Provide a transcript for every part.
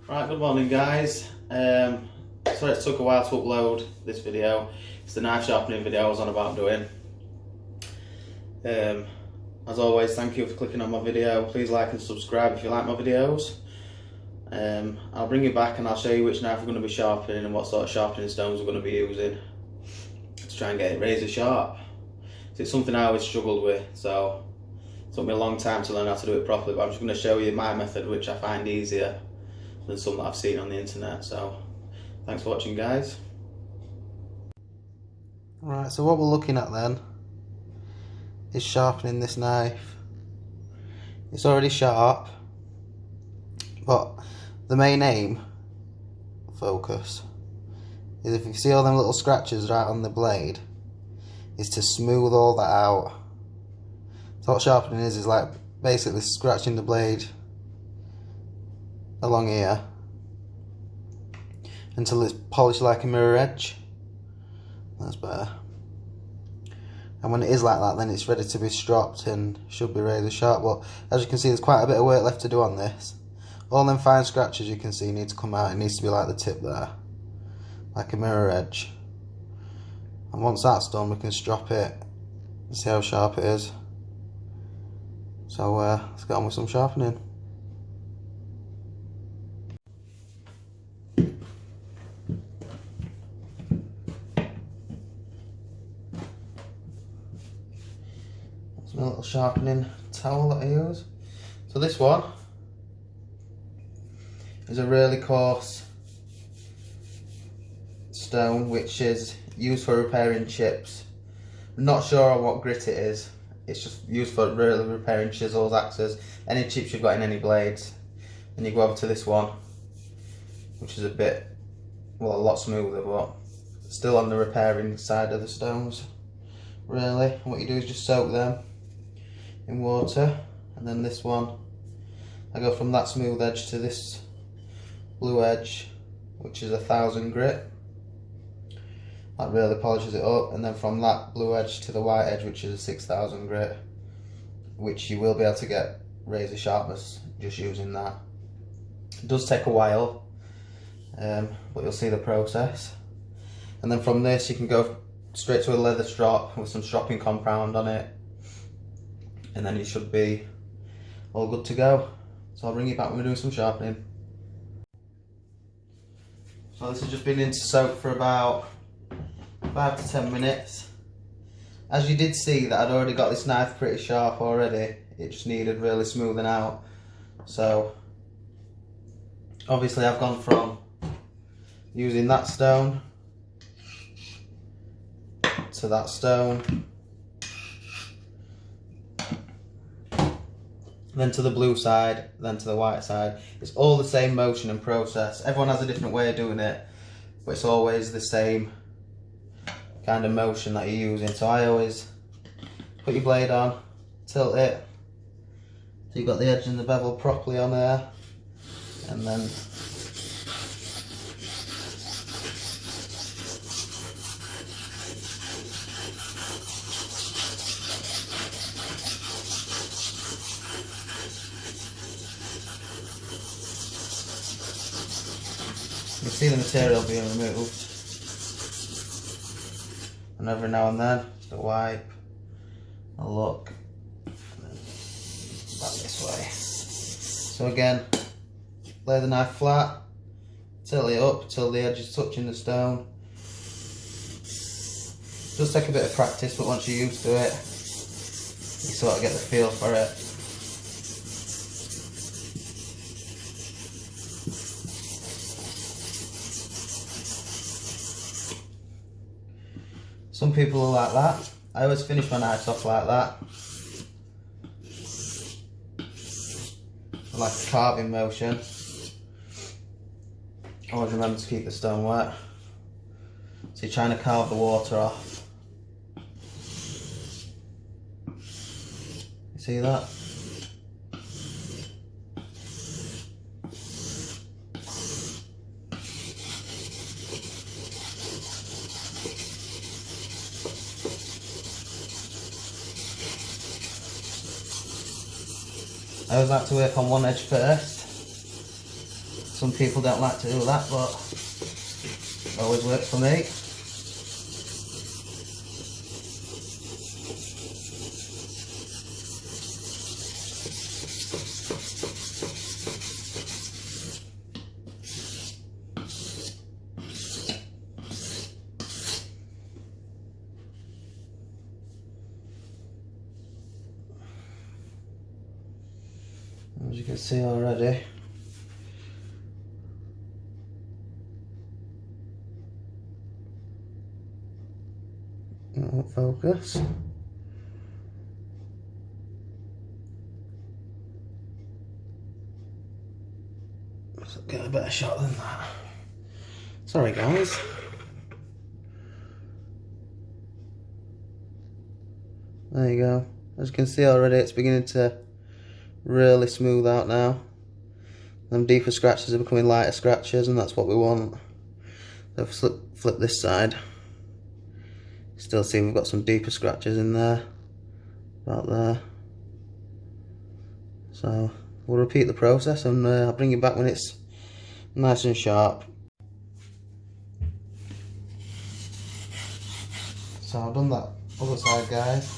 Right, good morning guys. Sorry it took a while to upload this video. It's the knife sharpening video I was on about doing. As always, thank you for clicking on my video. Please like and subscribe if you like my videos. I'll bring you back and I'll show you which knife we're going to be sharpening and what sort of sharpening stones we're going to be using to try and get it razor sharp. It's something I always struggled with, so it took me a long time to learn how to do it properly, but I'm just going to show you my method, which I find easier than some that I've seen on the internet. So thanks for watching guys. Right, so what we're looking at then is sharpening this knife. It's already sharp, but the main aim, focus, is if you see all them little scratches right on the blade, is to smooth all that out. So what sharpening is like basically scratching the blade along here until it's polished like a mirror edge. That's better. And when it is like that, then it's ready to be stropped and should be razor sharp. But as you can see, there's quite a bit of work left to do on this. All them fine scratches you can see need to come out. It needs to be like the tip there, like a mirror edge. And once that's done, we can strop it and see how sharp it is. So let's get on with some sharpening. That's my little sharpening towel that I use. So this one is a really coarse stone which is used for repairing chips. I'm not sure on what grit it is. It's just used for really repairing chisels, axes, any chips you've got in any blades. Then you go over to this one, which is a lot smoother, but still on the repairing side of the stones. Really, and what you do is just soak them in water, and then this one, I go from that smooth edge to this blue edge, which is 1000 grit. That really polishes it up, and then from that blue edge to the white edge, which is a 6000 grit, which you will be able to get razor sharpness just using that. It does take a while, but you'll see the process. And then from this you can go straight to a leather strop with some stropping compound on it, and then you should be all good to go. So I'll bring you back when we're doing some sharpening. So this has just been in to soak for about 5 to 10 minutes. As you did see that I'd already got this knife pretty sharp already, it just needed really smoothing out. So obviously I've gone from using that stone to that stone, then to the blue side, then to the white side. It's all the same motion and process. Everyone has a different way of doing it, but it's always the same kind of motion that you're using. So I always put your blade on, tilt it so you've got the edge and the bevel properly on there, and then you see the material being removed. And every now and then, just a wipe, a look, and then back this way. So again, lay the knife flat, tilt it up till the edge is touching the stone. It does take a bit of practice, but once you're used to it, you sort of get the feel for it. Some people are like that. I always finish my knives off like that. I like a carving motion. Always remember to keep the stone wet. So you're trying to carve the water off. You see that? I always like to work on one edge first. Some people don't like to do that, but it always works for me. As you can see already, it won't focus. Let's get a better shot than that. Sorry guys. There you go. As you can see already, it's beginning to really smooth out now. Them deeper scratches are becoming lighter scratches, and that's what we want. So if I flip this side, still see we've got some deeper scratches in there, about there. So we'll repeat the process, and I'll bring you back when it's nice and sharp. So I've done that other side, guys.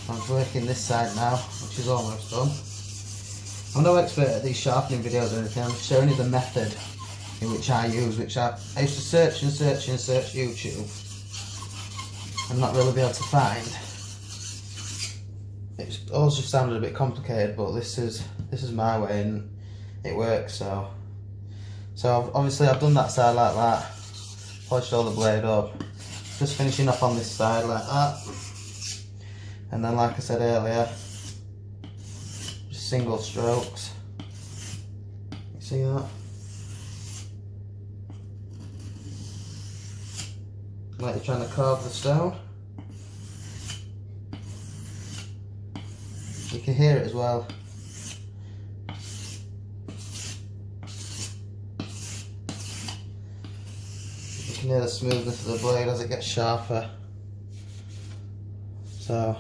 I'm working this side now, which is almost done. I'm no expert at these sharpening videos or anything. I'm just showing you the method in which I use, which I used to search and search and search YouTube and not really be able to find. It all just sounded a bit complicated, but this is my way and it works. So obviously I've done that side like that, polished all the blade up, just finishing off on this side like that, and then like I said earlier, single strokes. You see that? Like you're trying to carve the stone. You can hear it as well. You can hear the smoothness of the blade as it gets sharper. So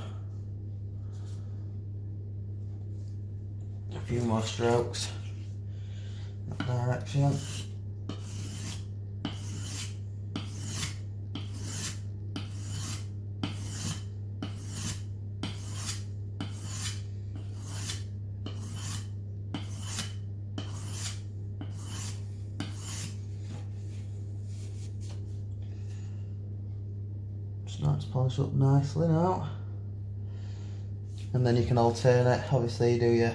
a few more strokes in that direction. Starts to polish up nicely now. And then you can alternate. Obviously you do your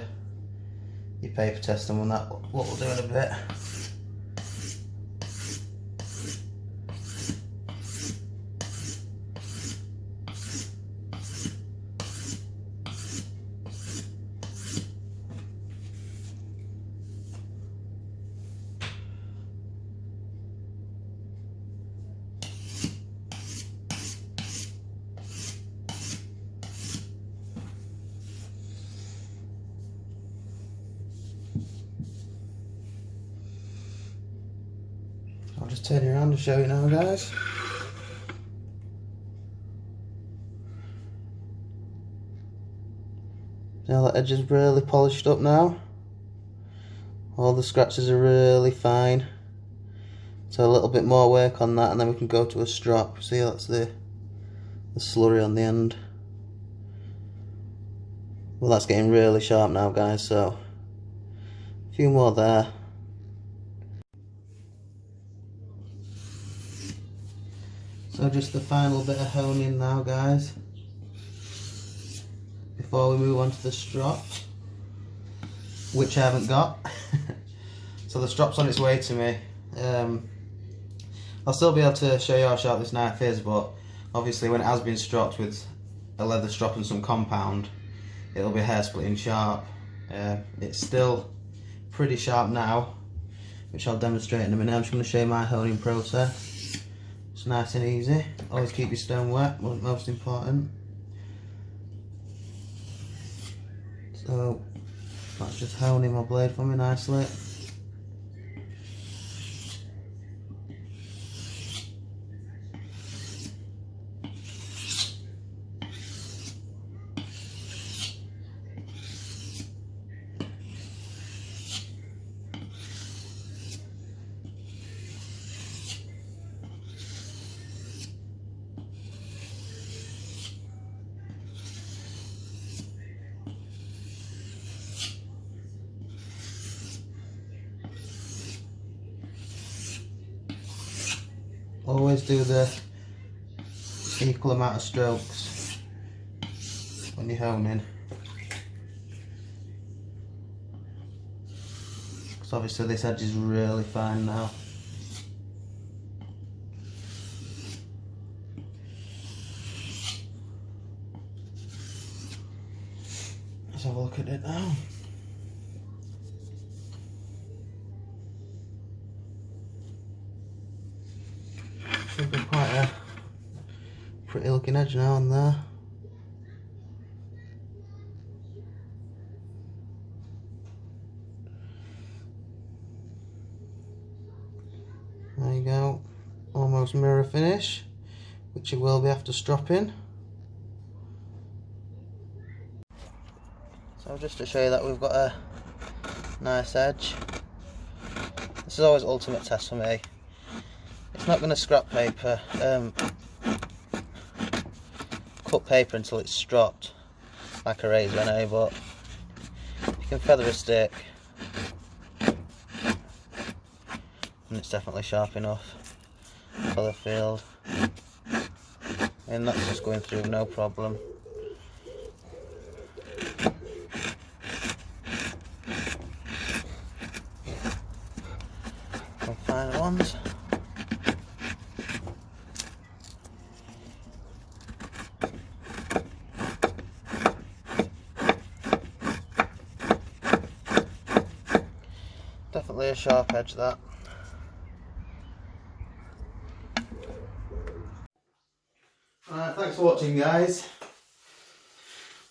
paper testing on that, what we'll do in a bit. I'll just turn you around to show you now, guys. Now that edge is really polished up now. All the scratches are really fine. So a little bit more work on that and then we can go to a strop. See, that's the slurry on the end. Well, that's getting really sharp now, guys, so a few more there. So just the final bit of honing now, guys, before we move on to the strops, which I haven't got. So the strop's on its way to me. I'll still be able to show you how sharp this knife is, but obviously when it has been stropped with a leather strop and some compound, it'll be hair splitting sharp. It's still pretty sharp now, which I'll demonstrate in a minute. I'm just going to show you my honing process. It's nice and easy. Always keep your stone wet, most important. So that's just honing my blade for me nicely. always do the equal amount of strokes when you're honing, because obviously this edge is really fine now. Let's have a look at it now. Should be quite a pretty looking edge now on there. There you go, almost mirror finish, which it will be after stropping. So just to show you that we've got a nice edge. This is always ultimate test for me. It's not going to scrap paper, cut paper until it's stropped like a razor anyway, but you can feather a stick and it's definitely sharp enough for the field, and that's just going through no problem. Some finer ones. Definitely a sharp edge, that. Thanks for watching, guys.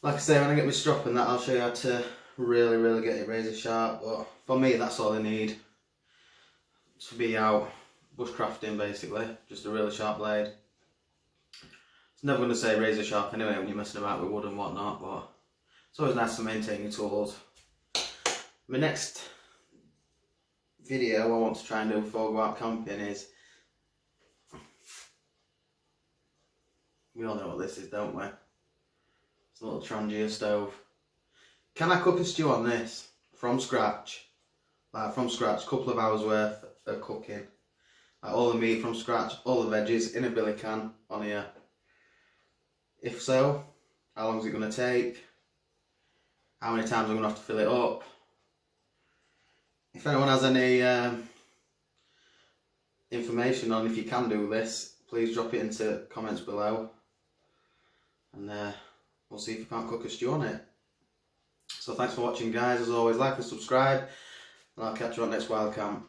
Like I say, when I get my strop and that, I'll show you how to really get it razor sharp, but for me that's all I need to be out bushcrafting, basically. Just a really sharp blade. It's never going to say razor sharp anyway when you're messing about with wood and whatnot, but it's always nice to maintain your tools. My next video I want to try and do before I go out camping is, we all know what this is, don't we? It's a little Trangia stove. Can I cook a stew on this from scratch? Like from scratch, couple of hours worth of cooking. Like all the meat from scratch, all the veggies in a billy can on here. If so, how long is it going to take? How many times I'm going to have to fill it up? If anyone has any information on if you can do this, please drop it into comments below, and we'll see if you can't cook a stew on it. So thanks for watching, guys. As always, like and subscribe, and I'll catch you on next wild camp.